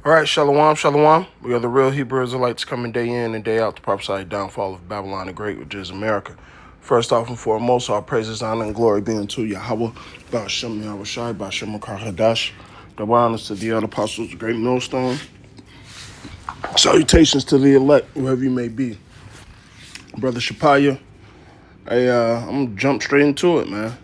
All right, Shalom, Shalom. We are the real Hebrew Israelites coming day in and day out to prophesy the downfall of Babylon the Great, which is America. First off and foremost, all praises, honor, and glory be unto Yahweh, Ba'ashem Yahushai, Ba'ashem Hadash. Double honors to the other apostles, the great millstone. Salutations to the elect, whoever you may be. Brother Shapaya, I'm going to jump straight into it, man.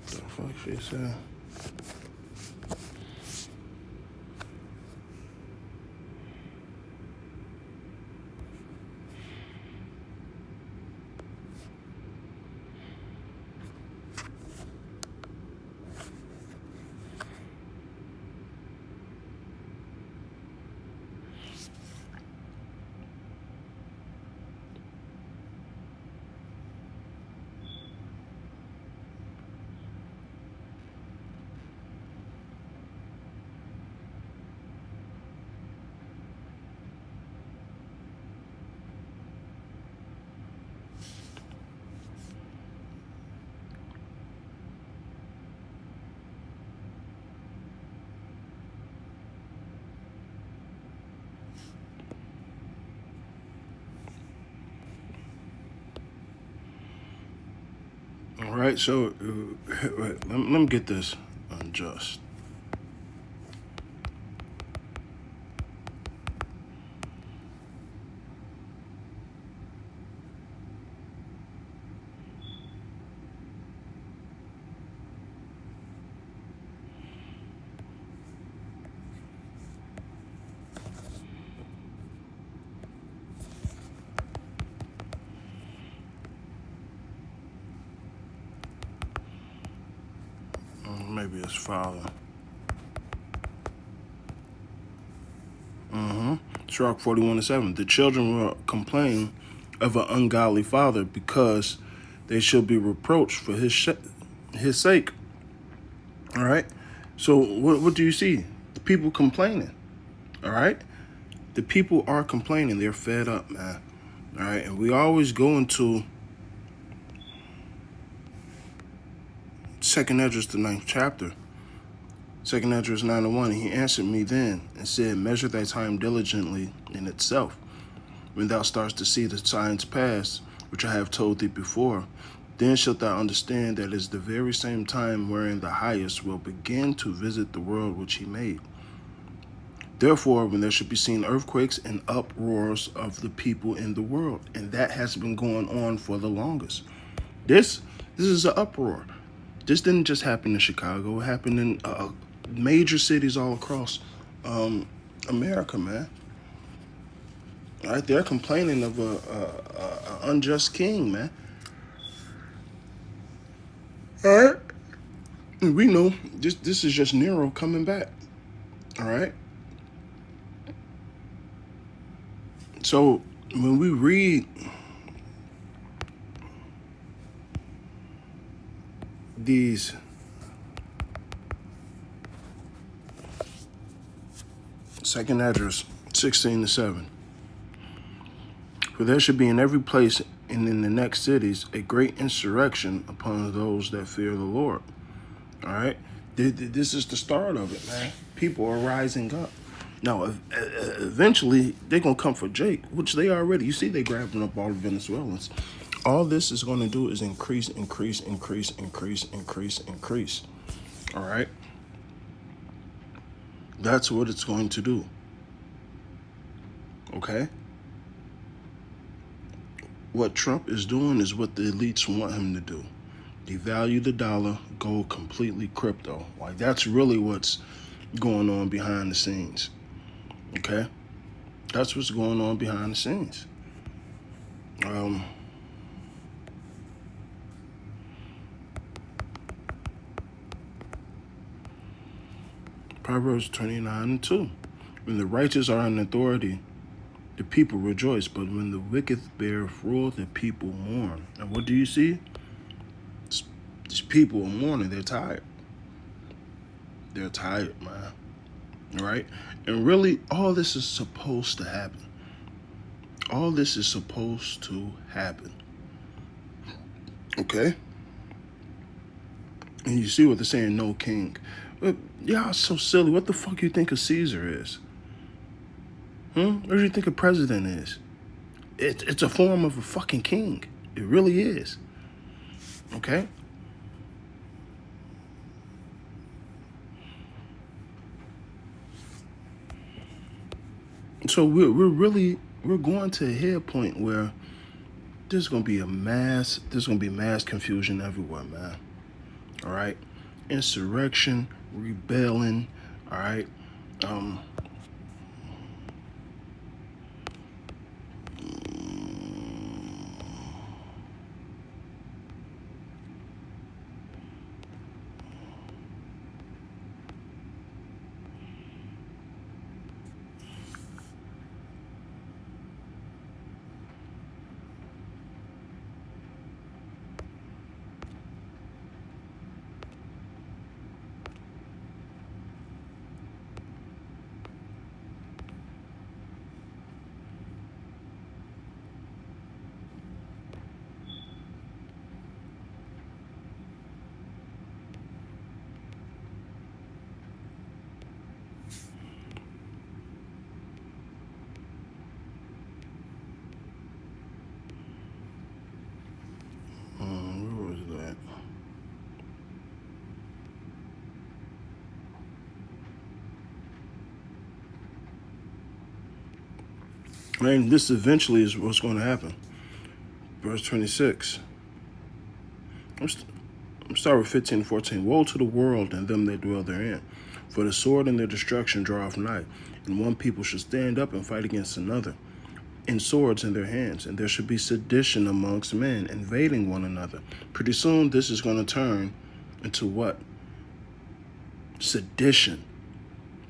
What the fuck she said? All right, so let me get this unjust. Maybe it's father. Sirach 41:7. The children will complain of an ungodly father because they shall be reproached for his sake. All right. So what do you see? The people complaining. All right. The people are complaining. They're fed up, man. All right. And we always go into 2nd Esdras, the 9th chapter. 2nd Esdras 9:1. He answered me then and said, measure thy time diligently in itself. When thou starts to see the signs pass, which I have told thee before, then shalt thou understand that it is the very same time wherein the highest will begin to visit the world which he made. Therefore, when there should be seen earthquakes and uproars of the people in the world, and that has been going on for the longest. This is an uproar. This didn't just happen in Chicago. It happened in major cities all across America, man. All right, they're complaining of a unjust king, man. All right, and we know this is just Nero coming back. All right. So when we read these Second Esdras 16:7. For there should be in every place and in the next cities a great insurrection upon those that fear the Lord. All right? This is the start of it, man. People are rising up. Now, eventually, they're going to come for Jake, which they already. You see, they grabbing up all the Venezuelans. All this is going to do is increase. All right? That's what it's going to do. Okay? What Trump is doing is what the elites want him to do. Devalue the dollar, go completely crypto. Like, that's really what's going on behind the scenes. Okay? That's what's going on behind the scenes. Proverbs 29:2. When the righteous are in authority, the people rejoice, but when the wicked bear rule, the people mourn. And what do you see? These people are mourning. They're tired. They're tired, man. All right? And really, all this is supposed to happen. All this is supposed to happen. Okay? And you see what they're saying, no king. But y'all so silly. What the fuck you think a Caesar is? What do you think a president is? It's a form of a fucking king. It really is. Okay? So we're going to a head point where there's gonna be mass confusion everywhere, man. All right? Insurrection, rebelling, all right? Um, where was that? And this eventually is what's going to happen. Verse 26. I'm start with 15 and 14. Woe to the world and them that dwell therein. For the sword and their destruction draweth nigh. And one people should stand up and fight against another, and swords in their hands. And there should be sedition amongst men, invading one another. Pretty soon this is going to turn into what? Sedition.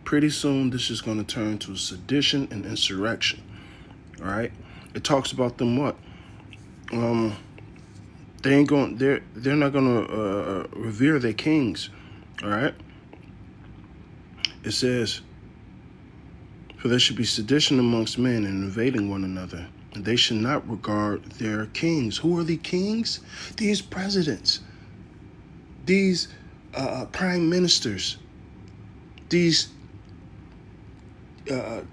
Pretty soon this is going to turn to sedition and insurrection. All right? It talks about them what? They're not gonna revere their kings. All right. It says, for there should be sedition amongst men and invading one another, and they should not regard their kings. Who are the kings? These presidents, these prime ministers, these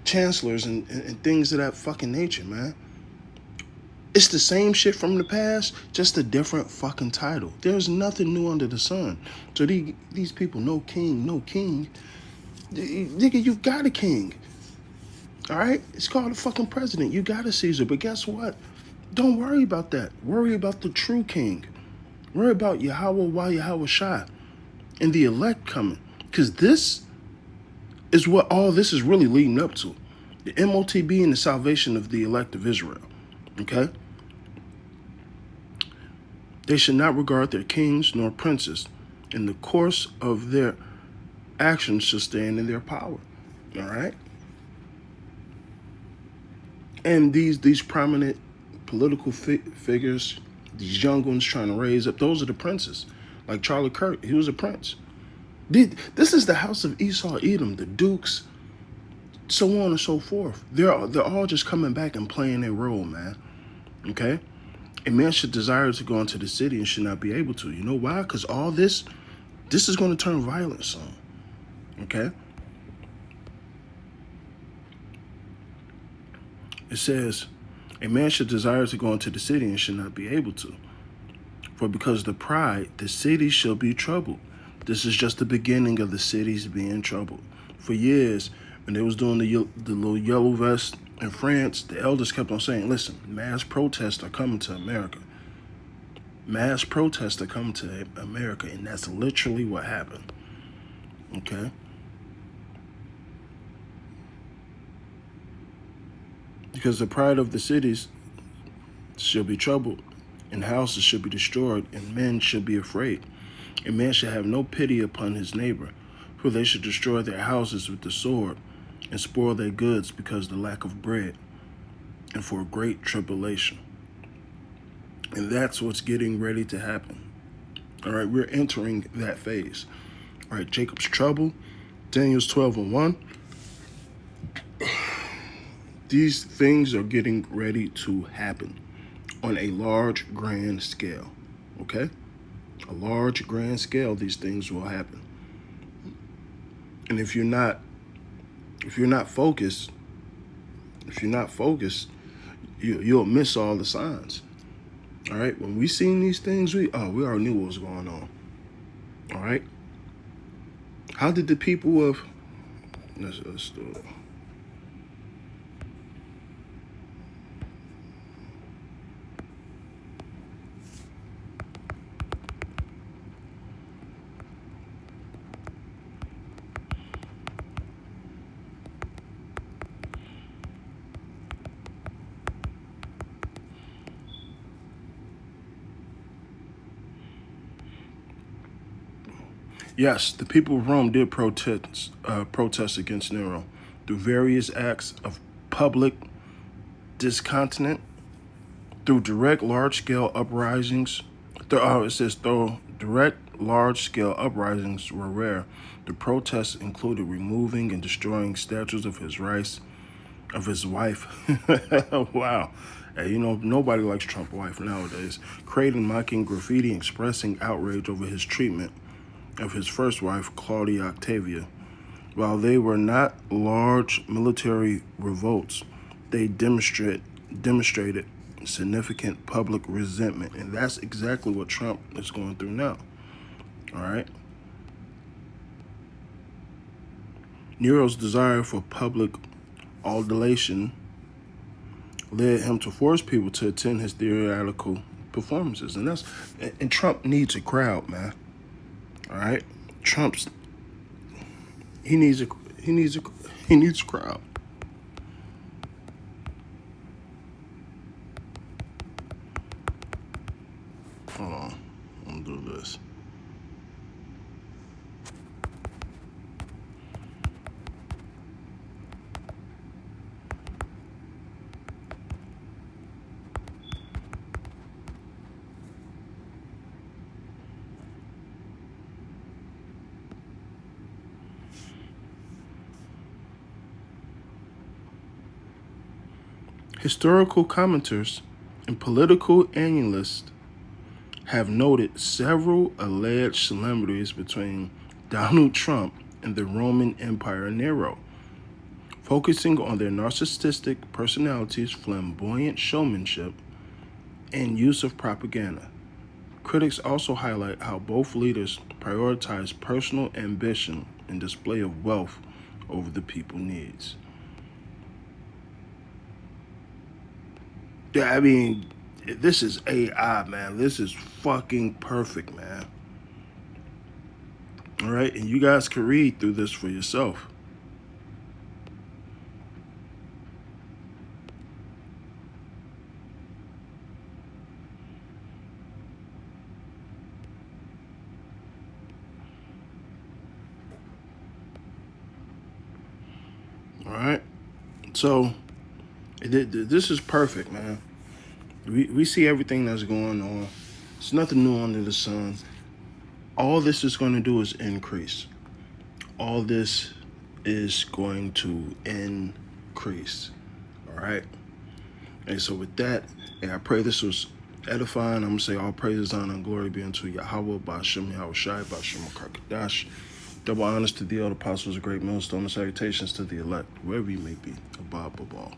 chancellors and things of that fucking nature, man. It's the same shit from the past, just a different fucking title. There's nothing new under the sun. So these people, no king, no king. Nigga, you got a king. All right? It's called a fucking president. You got a Caesar. But guess what? Don't worry about that. Worry about the true king. Worry about Yahweh Yahweh Shai and the elect coming. Because this is what all this is really leading up to. The MOTB and the salvation of the elect of Israel. Okay? They should not regard their kings nor princes. In the course of their actions shall stand in their power. All right? And these prominent political figures, these young ones trying to raise up, those are the princes. Like Charlie Kirk, he was a prince. This is the house of Esau, Edom, the dukes, so on and so forth. They're all just coming back and playing their role, man. Okay? A man should desire to go into the city and should not be able to. You know why? Because all this is going to turn violent soon. Okay? It says, a man should desire to go into the city and should not be able to. For because of the pride, the city shall be troubled. This is just the beginning of the cities being troubled. For years, when they was doing the little yellow vest in France, the elders kept on saying, listen, mass protests are coming to America. Mass protests are coming to America, and that's literally what happened. Okay? Because the pride of the cities shall be troubled, and houses shall be destroyed, and men shall be afraid. A man shall have no pity upon his neighbor, for they shall destroy their houses with the sword, and spoil their goods because of the lack of bread, and for a great tribulation. And that's what's getting ready to happen. All right, we're entering that phase. All right, Jacob's trouble, Daniel's 12:1. These things are getting ready to happen on a large, grand scale. Okay? a large, grand scale, these things will happen. And if you're not focused, you'll miss all the signs. All right. When we seen these things, we already knew what was going on. All right. How did the people of let's do it. Yes, the people of Rome did protest against Nero through various acts of public discontent, through direct large-scale uprisings. It says though direct large-scale uprisings were rare, the protests included removing and destroying statues of his wife. Wow. Hey, nobody likes Trump's wife nowadays. Creating mocking graffiti, expressing outrage over his treatment of his first wife, Claudia Octavia. While they were not large military revolts, they demonstrated significant public resentment. And that's exactly what Trump is going through now. All right? Nero's desire for public adulation led him to force people to attend his theatrical performances. And Trump needs a crowd, man. All right? He needs a crowd. Hold on. I'm gonna do this. Historical commenters and political analysts have noted several alleged similarities between Donald Trump and the Roman Empire Nero, focusing on their narcissistic personalities, flamboyant showmanship, and use of propaganda. Critics also highlight how both leaders prioritize personal ambition and display of wealth over the people's needs. Yeah, I mean, this is AI, man. This is fucking perfect, man. All right, and you guys can read through this for yourself. All right, so this is perfect, man. We see everything that's going on. There's nothing new under the sun. All this is going to do is increase. All this is going to increase. All right. And so with that, I pray this was edifying. I'm going to say all praises, honor, and glory be unto Yahweh, Ba'ashem Yahushai, Ba'ashem Kakadash. Double honors to the elder apostles, a great millstone, and salutations to the elect, wherever you may be. Abba, Babal.